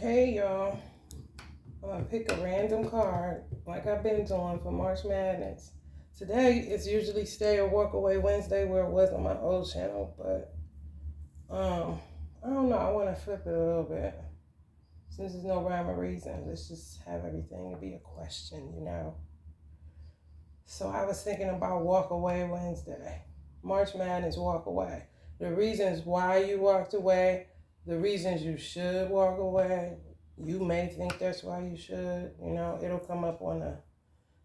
Hey y'all, I'm gonna pick a random card like I've been doing for March Madness. Today is usually Stay or Walk Away Wednesday where it was on my old channel, but I don't know, I wanna flip it a little bit. Since there's no rhyme or reason, let's just have everything be a question. So I was thinking about Walk Away Wednesday. March Madness Walk Away. The reasons why you walked away, the reasons you should walk away. You may think that's why you should. It'll come up on the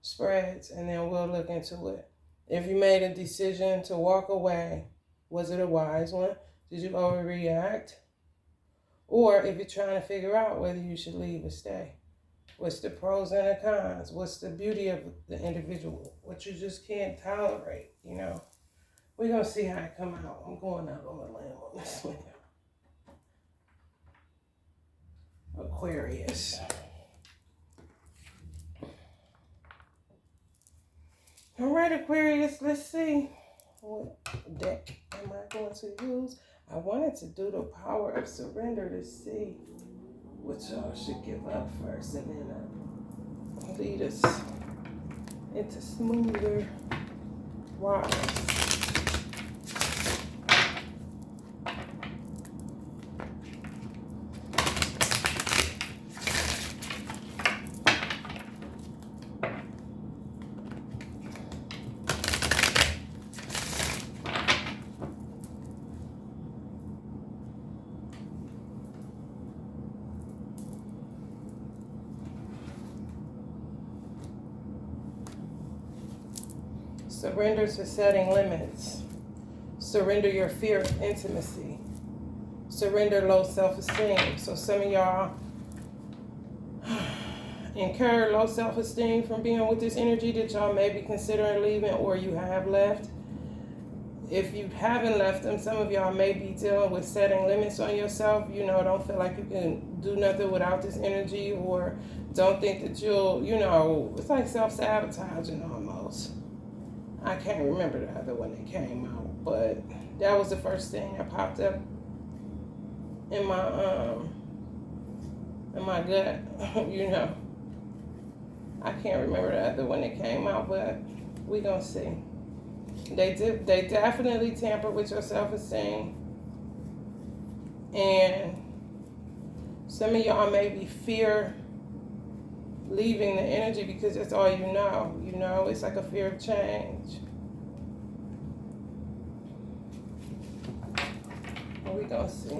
spreads and then we'll look into it. If you made a decision to walk away, was it a wise one? Did you overreact? Or if you're trying to figure out whether you should leave or stay. What's the pros and the cons? What's the beauty of the individual? What you just can't tolerate. We're going to see how it come out. I'm going out on a limb on this one. Aquarius. All right, Aquarius, let's see. What deck am I going to use? I wanted to do the power of surrender to see what y'all should give up first and then lead us into smoother waters. Surrender to setting limits. Surrender your fear of intimacy. Surrender low self-esteem. So some of y'all incur low self-esteem from being with this energy that y'all may be considering leaving or you have left. If you haven't left them, some of y'all may be dealing with setting limits on yourself. Don't feel like you can do nothing without this energy or don't think that you'll, it's like self-sabotaging almost. I can't remember the other one that came out, but that was the first thing that popped up in my gut. I can't remember the other one that came out, but we gonna see. They definitely tamper with your self-esteem, and some of y'all maybe fear leaving the energy because that's all you know. It's like a fear of change. What we gonna see?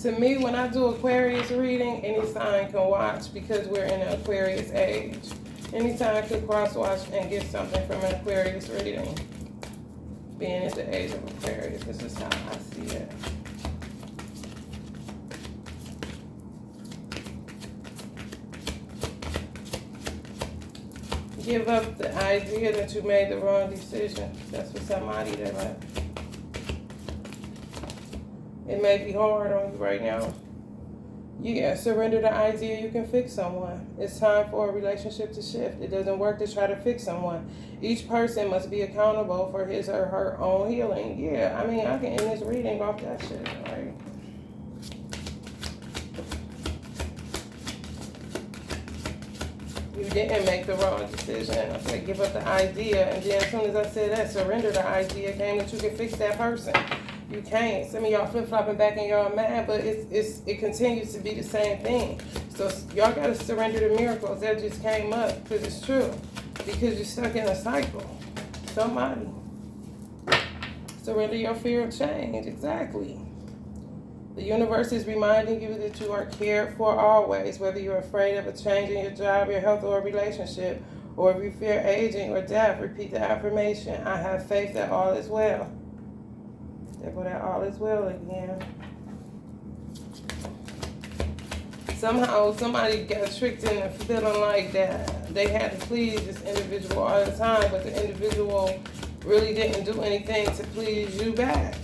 To me, when I do Aquarius reading, any sign can watch because we're in the Aquarius age. Any sign could cross-watch and get something from an Aquarius reading. Being at the age of Aquarius, this is how I see it. Give up the idea that you made the wrong decision. That's for somebody that it may be hard on you right now. Yeah, surrender the idea you can fix someone. It's time for a relationship to shift. It doesn't work to try to fix someone. Each person must be accountable for his or her own healing. Yeah, I can end this reading off that shit, right? You didn't make the wrong decision. Okay, give up the idea. And then as soon as I said that, surrender the idea came that you can fix that person. You can't. Some of y'all flip-flopping back in y'all mad, but it continues to be the same thing. So y'all got to surrender the miracles that just came up because it's true. Because you're stuck in a cycle. Somebody. Surrender your fear of change. Exactly. The universe is reminding you that you are cared for always, whether you're afraid of a change in your job, your health, or a relationship, or if you fear aging or death. Repeat the affirmation. I have faith that all is well. There go that all is well again. Somehow somebody got tricked into feeling like that they had to please this individual all the time, but the individual really didn't do anything to please you back.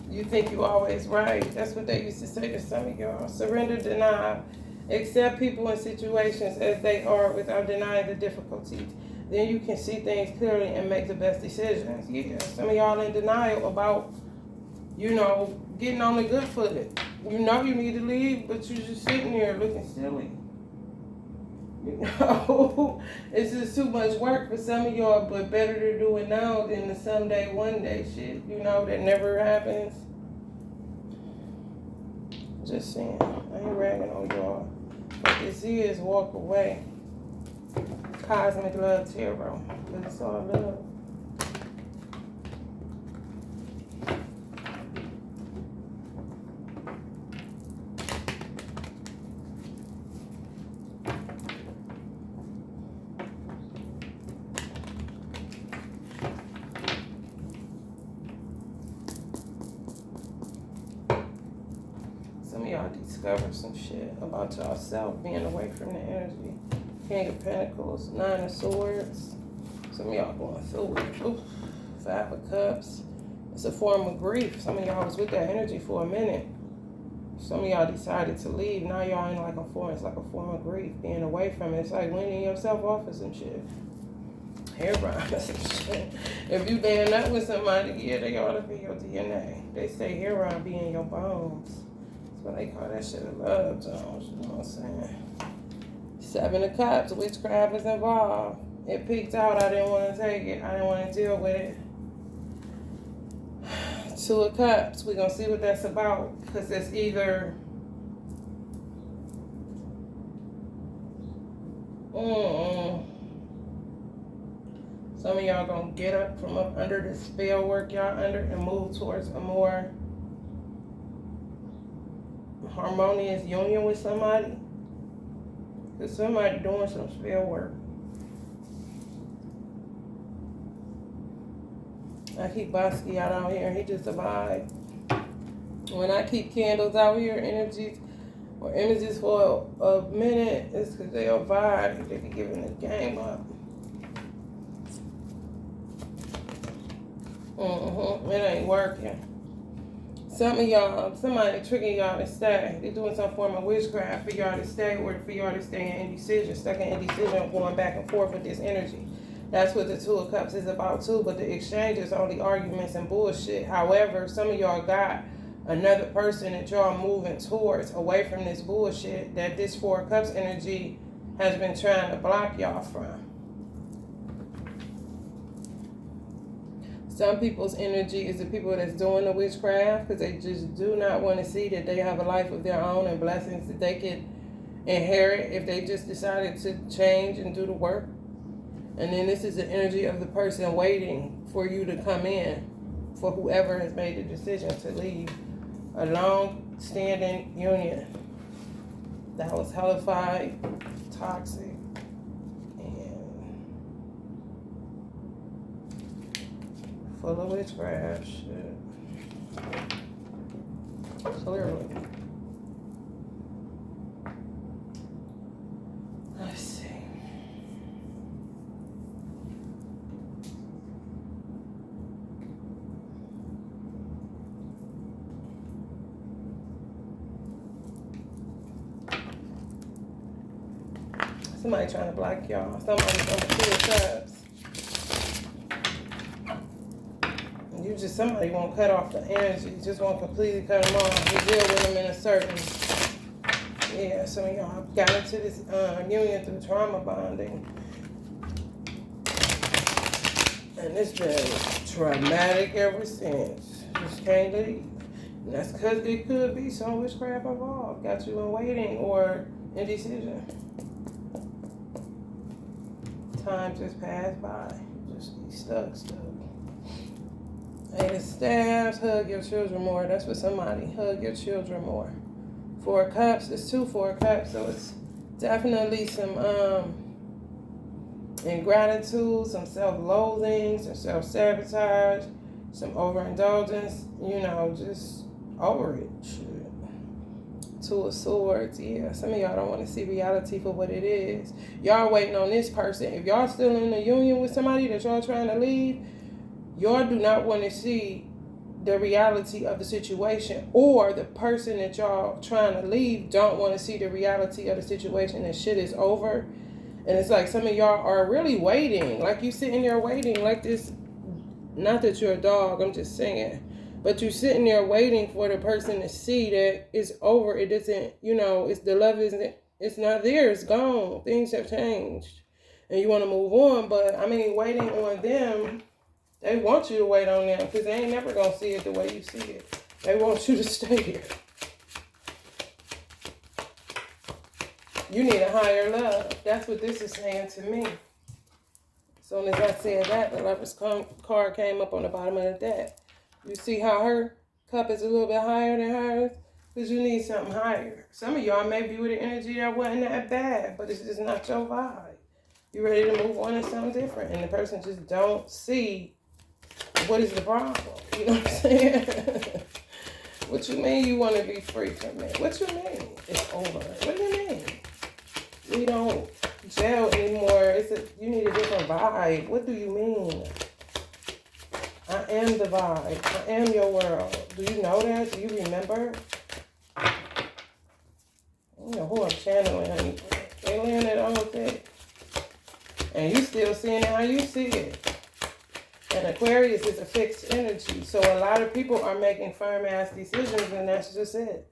You think you always right. That's what they used to say to some of y'all. Surrender, deny. Accept people and situations as they are without denying the difficulties. then you can see things clearly and make the best decisions. Yeah, some of y'all in denial about, getting on the good foot. You know you need to leave, but you're just sitting there looking silly. It's just too much work for some of y'all, but better to do it now than the someday, one day shit, that never happens. Just saying, I ain't ragging on y'all. But this is walk away. Cosmic love tarot. But it's all love. Some of y'all discover some shit about yourself being away from the energy. King of Pentacles, Nine of Swords. Some of y'all going through it. Oof. Five of Cups. It's a form of grief. Some of y'all was with that energy for a minute. Some of y'all decided to leave. Now y'all in like a form. It's like a form of grief. Being away from it. It's like winning yourself off of some shit. Hair burn or some shit. If you laying up with somebody, yeah, they ought to be your DNA. They say hair burn be in your bones. That's what they call that shit a love, Jones. You know what I'm saying? Seven of Cups, witchcraft is involved. It peaked out. I didn't want to take it. I didn't want to deal with it. Two of Cups. We're going to see what that's about. Because it's either... Some of y'all going to get up from up under the spell work y'all under and move towards a more harmonious union with somebody. Because somebody doing some spell work. I keep Bosky out here and he just a vibe. When I keep candles out here, energies or images for a minute, it's because they are vibe. They be giving the game up. It ain't working. Some of y'all, somebody tricking y'all to stay. They're doing some form of witchcraft for y'all to stay or for y'all to stay in indecision, stuck in indecision, going back and forth with this energy. That's what the Two of Cups is about too, but the exchange is only arguments and bullshit. However, some of y'all got another person that y'all moving towards away from this bullshit that this Four of Cups energy has been trying to block y'all from. Some people's energy is the people that's doing the witchcraft because they just do not want to see that they have a life of their own and blessings that they could inherit if they just decided to change and do the work. And then this is the energy of the person waiting for you to come in, for whoever has made the decision to leave a long-standing union that was hellified, toxic, full of witchcraft shit. Clearly. Let's see. Somebody trying to block y'all. Somebody's on the Two of Cups. Somebody won't cut off the energy, just won't completely cut them off. You deal with them in a certain, some of y'all got into this union through trauma bonding. And it's been traumatic ever since. Just can't leave. And that's because it could be some witchcraft involved. Got you in waiting or indecision. Time just passed by. Just be stuck. Eight of Staves, hug your children more. That's for somebody. Hug your children more. Four of Cups. It's two Four of Cups, so it's definitely some ingratitude, some self-loathing, some self-sabotage, some overindulgence. Just over it. Shit. Two of Swords. Yeah, some of y'all don't want to see reality for what it is. Y'all waiting on this person. If y'all still in a union with somebody that y'all trying to leave, y'all do not want to see the reality of the situation, or the person that y'all trying to leave don't want to see the reality of the situation, that shit is over And it's like some of y'all are really waiting. Like you sitting there waiting like this. Not that you're a dog, I'm just saying. But you're sitting there waiting for the person to see that it's over. It doesn't, it's the love isn't, it's not there. It's gone. Things have changed. And you want to move on. But, I mean, waiting on them, they want you to wait on them because they ain't never going to see it the way you see it. They want you to stay here. You need a higher love. That's what this is saying to me. As soon as I said that, the Lover's card came up on the bottom of the deck. You see how her cup is a little bit higher than hers? Because you need something higher. Some of y'all may be with an energy that wasn't that bad, but it's just not your vibe. You're ready to move on to something different, and the person just don't see what is the problem. You know what I'm saying? What you mean you want to be free from it? What you mean it's over? What do you mean? We don't gel anymore. You need a different vibe. What do you mean? I am the vibe. I am your world. Do you know that? Do you remember? I don't know who I'm channeling, honey. They landed on it. And you still seeing it how you see it. And Aquarius is a fixed energy. So a lot of people are making firm ass decisions, and that's just it.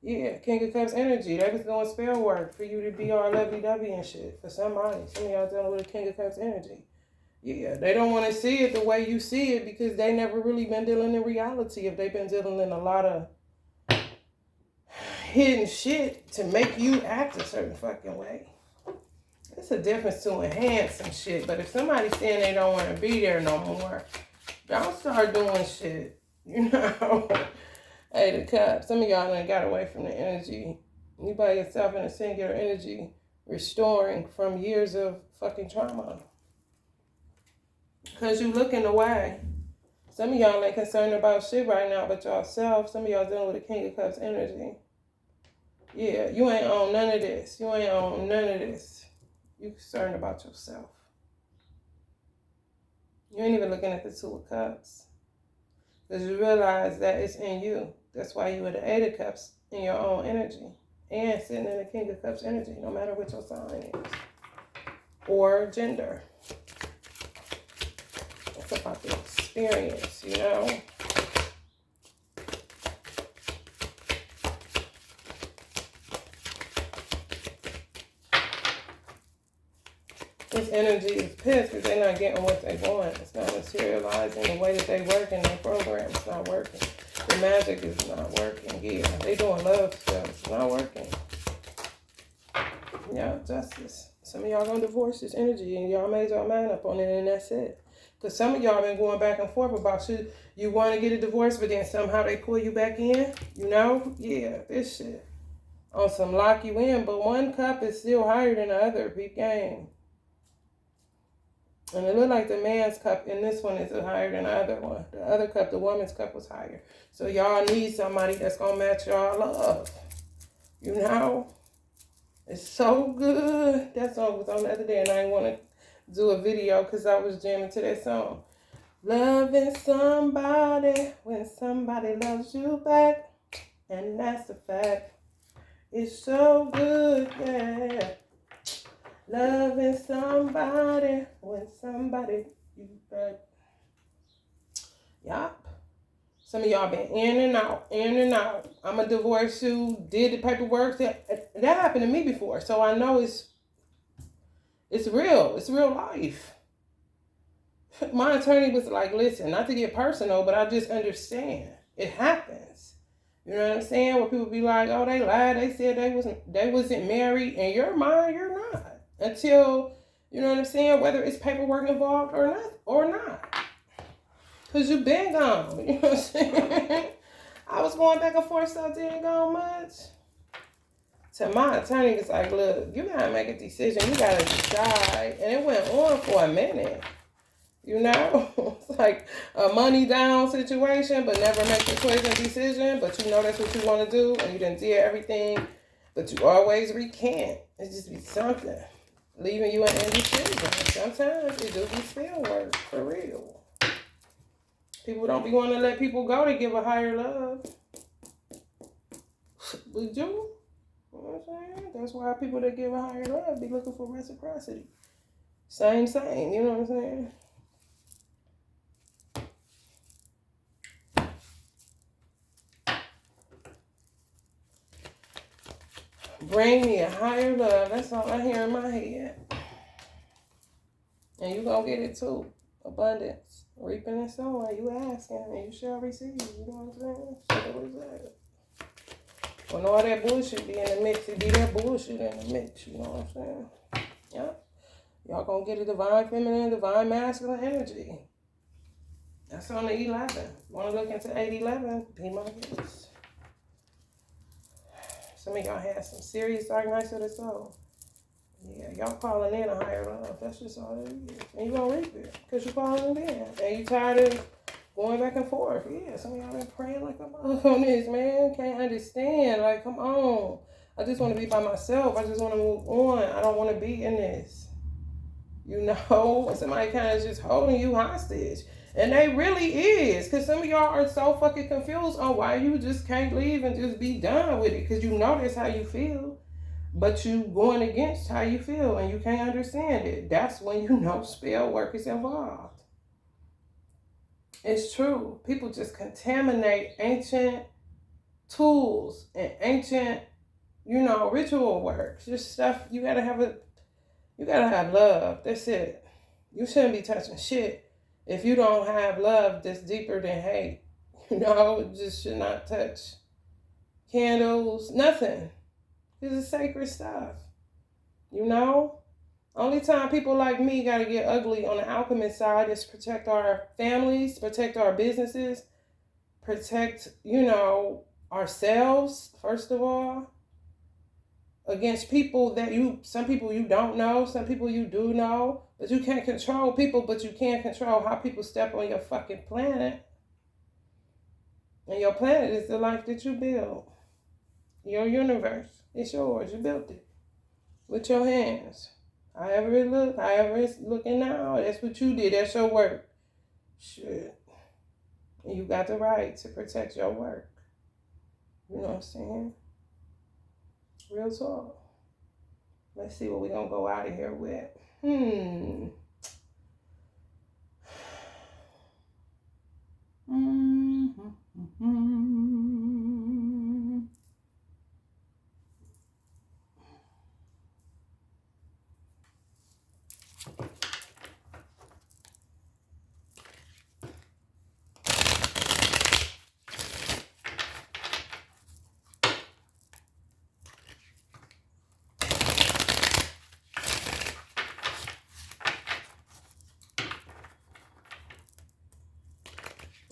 Yeah, King of Cups energy. They was doing spell work for you to be all lovey-dovey and shit. For somebody. Some of y'all dealing with a King of Cups energy. Yeah, they don't want to see it the way you see it because they never really been dealing in reality. If they've been dealing in a lot of hidden shit to make you act a certain fucking way. It's a difference to enhance some shit. But if somebody's saying they don't want to be there no more, don't start doing shit. You know? Hey, the Cups. Some of y'all done got away from the energy. You by yourself in a singular energy, restoring from years of fucking trauma. Because you looking away. Some of y'all ain't concerned about shit right now but yourself. Some of y'all dealing with the King of Cups energy. Yeah, you ain't on none of this. You ain't on none of this. You concerned about yourself. You ain't even looking at the Two of Cups. Because you realize that it's in you. That's why you were the Eight of Cups in your own energy. And sitting in the King of Cups energy, no matter what your sign is. Or gender. It's about the experience, you know? This energy is pissed because they're not getting what they want. It's not materializing the way that they work in their program. It's not working. The magic is not working here. They doing love stuff. It's not working. Yeah, justice. Some of y'all gonna divorce this energy and y'all made your mind up on it and that's it. Because some of y'all been going back and forth about you want to get a divorce, but then somehow they pull you back in. You know? Yeah, this shit. On some lock you in, but one cup is still higher than the other. Big game. And it looked like the man's cup in this one is higher than the other one. The other cup, the woman's cup, was higher. So y'all need somebody that's going to match y'all love. You know? It's so good. That song was on the other day and I didn't want to do a video because I was jamming to that song. Loving somebody when somebody loves you back. And that's a fact. It's so good, yeah. Loving somebody when somebody you back. Yup. Some of y'all been in and out, in and out. I'm a divorce you, did the paperwork. That happened to me before. So I know it's real. It's real life. My attorney was like, listen, not to get personal, but I just understand. It happens. You know what I'm saying? Where people be like, oh, they lied. They said they wasn't married. In your mind, you're not. Until, you know what I'm saying, whether it's paperwork involved or not. Because you've been gone. You know what I'm saying? I was going back and forth, so I didn't go much. So my attorney was like, look, you got to make a decision. You got to decide. And it went on for a minute. You know? It's like a money down situation, but never make the choice and decision. But you know that's what you want to do. And you done did everything. But you always recant. It just be something. Leaving you in indecision. Sometimes it do be spell work, for real. People don't be wanting to let people go to give a higher love. Would you? know what I'm saying? That's why people that give a higher love be looking for reciprocity. Same, you know what I'm saying? Bring me a higher love. That's all I hear in my head. And you gonna get it too. Abundance. Reaping and sowing. You asking and you shall receive. You know what I'm saying? So what is that? When all that bullshit be in the mix, it be that bullshit in the mix. You know what I'm saying? Yep. Y'all gonna get a divine feminine, divine masculine energy. That's on the 11. Wanna look into 811? Be my guest. Some of y'all had some serious dark nights of the soul. Yeah, y'all calling in a higher love. That's just all it is. And you gonna reap it. Because you're calling it in. And you tired of going back and forth. Yeah, some of y'all been praying like I'm on this, man. Can't understand. Like, come on. I just want to be by myself. I just want to move on. I don't want to be in this. You know? And somebody kind of just holding you hostage. And they really is. Because some of y'all are so fucking confused on why you just can't leave and just be done with it. Because you know that's how you feel. But you going against how you feel and you can't understand it. That's when you know spell work is involved. It's true. People just contaminate ancient tools and ancient, ritual work. Just stuff you gotta have love. That's it. You shouldn't be touching shit if you don't have love that's deeper than hate. Just should not touch candles, nothing. It's sacred stuff. Only time people like me gotta get ugly on the alchemist side is protect our families, protect our businesses, protect, ourselves, first of all, against people some people you don't know, some people you do know, but you can't control people, but you can control how people step on your fucking planet. And your planet is the life that you build. Your universe. It's yours. You built it with your hands. However it look, however it's looking now, that's what you did. That's your work. Shit. And you got the right to protect your work. You know what I'm saying? Real talk. Let's see what we're going to go out of here with.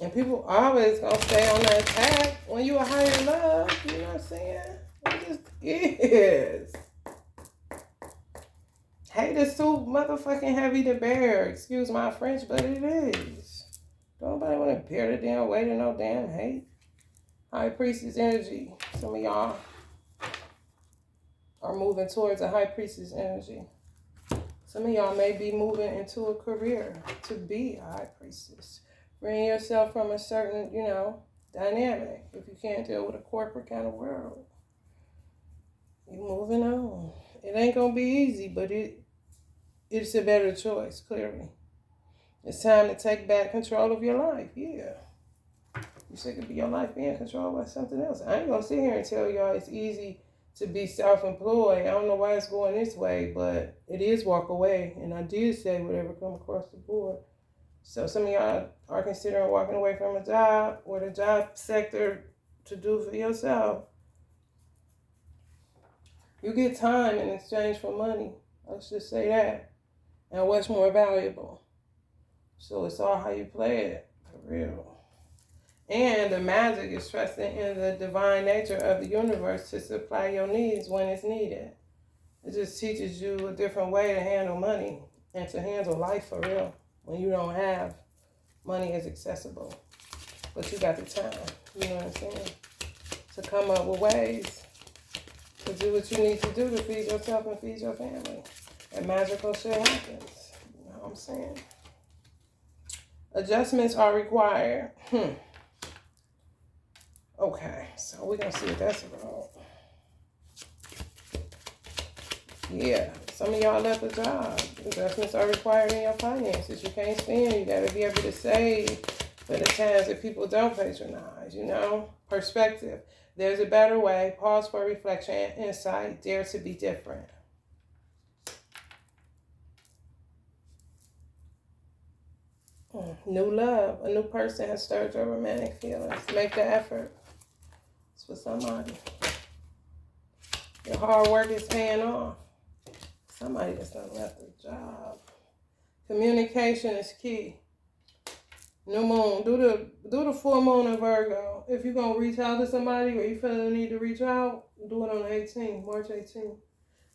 And people always gonna stay on that attack when you a higher love. You know what I'm saying? It just is. Hate is too motherfucking heavy to bear. Excuse my French, but it is. Don't nobody want to bear the damn weight of no damn hate. High priestess energy. Some of y'all are moving towards a high priestess energy. Some of y'all may be moving into a career to be a high priestess. Bring yourself from a certain, dynamic. If you can't deal with a corporate kind of world, you're moving on. It ain't going to be easy, but it's a better choice, clearly. It's time to take back control of your life, yeah. You sick of your life being controlled by something else. I ain't going to sit here and tell y'all it's easy to be self-employed. I don't know why it's going this way, but it is walk away. And I did say whatever come across the board. So some of y'all are considering walking away from a job or the job sector to do for yourself. You get time in exchange for money. Let's just say that. And what's more valuable? So it's all how you play it, for real. And the magic is trusting in the divine nature of the universe to supply your needs when it's needed. It just teaches you a different way to handle money and to handle life for real. When you don't have money is accessible, but you got the time, you know what I'm saying, to come up with ways to do what you need to do to feed yourself and feed your family. And magical shit happens, you know what I'm saying. Adjustments are required. Okay, so we're going to see what that's about. Yeah, some of y'all left a job. Investments are required in your finances. You can't spend. You got to be able to save for the times that people don't patronize, you know? Perspective. There's a better way. Pause for reflection and insight. Dare to be different. New love. A new person has stirred your romantic feelings. Make the effort. It's for somebody. Your hard work is paying off. Somebody just done left a job. Communication is key. New moon. Do the full moon in Virgo. If you're gonna reach out to somebody or you feel the need to reach out, do it on the 18th, March 18th.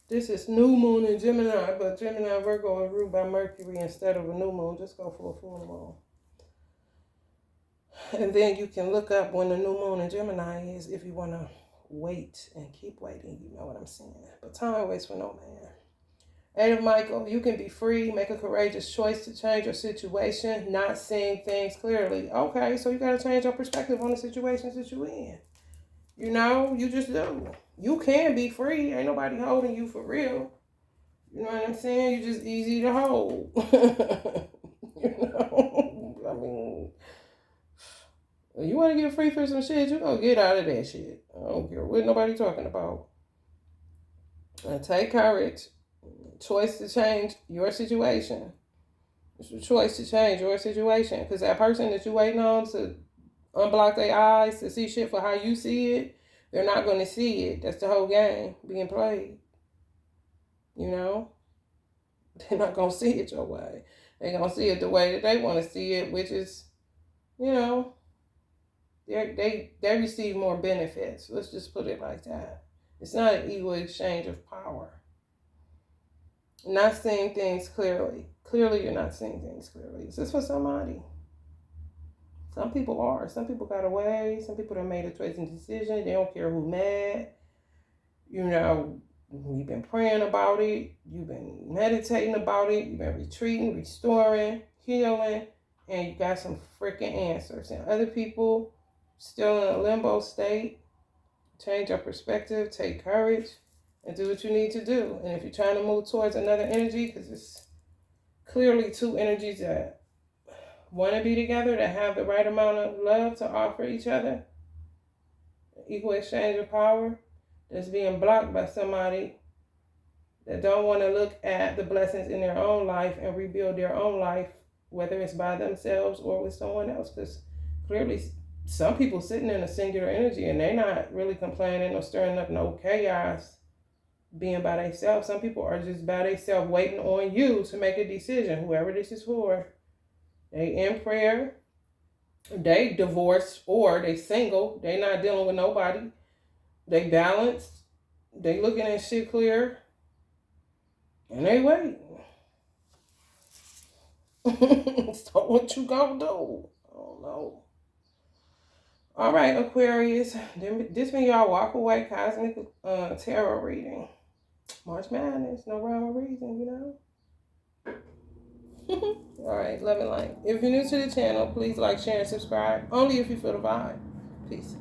This is new moon in Gemini, but Gemini Virgo is ruled by Mercury instead of a new moon. Just go for a full moon. And then you can look up when the new moon in Gemini is if you want to wait and keep waiting. You know what I'm saying? But time waits for no man. Eight of Michael, you can be free, make a courageous choice to change your situation, not seeing things clearly. Okay, so you got to change your perspective on the situations that you're in. You know, you just do. You can be free. Ain't nobody holding you for real. You know what I'm saying? You're just easy to hold. You know? I mean, you want to get free for some shit, you gonna get out of that shit. I don't care what nobody talking about. And take courage. Choice to change your situation. It's a choice to change your situation. Because that person that you're waiting on to unblock their eyes to see shit for how you see it, they're not going to see it. That's the whole game being played. You know? They're not going to see it your way. They're going to see it the way that they want to see it, which is, you know, they receive more benefits. Let's just put it like that. It's not an equal exchange of power. Not seeing things clearly. Clearly, you're not seeing things clearly. Is this for somebody? Some people are. Some people got away. Some people have made a choice and decision. They don't care who mad. You know, you've been praying about it. You've been meditating about it. You've been retreating, restoring, healing, and you got some freaking answers. And other people still in a limbo state. Change your perspective. Take courage. And do what you need to do. And if you're trying to move towards another energy, because it's clearly two energies that want to be together, that have the right amount of love to offer each other, equal exchange of power, that's being blocked by somebody that don't want to look at the blessings in their own life and rebuild their own life, whether it's by themselves or with someone else. Because clearly some people sitting in a singular energy and they're not really complaining or stirring up no chaos being by themselves. Some people are just by themselves waiting on you to make a decision, whoever this is for. They in prayer, they divorced, or they single, they not dealing with nobody, they balanced, they looking at shit clear, and they waiting. So what you gonna do? I don't know. All right, Aquarius, this means y'all walk away cosmic tarot reading. March Madness, no rhyme or reason, you know? All right, love and light. If you're new to the channel, please like, share, and subscribe. Only if you feel the vibe. Peace.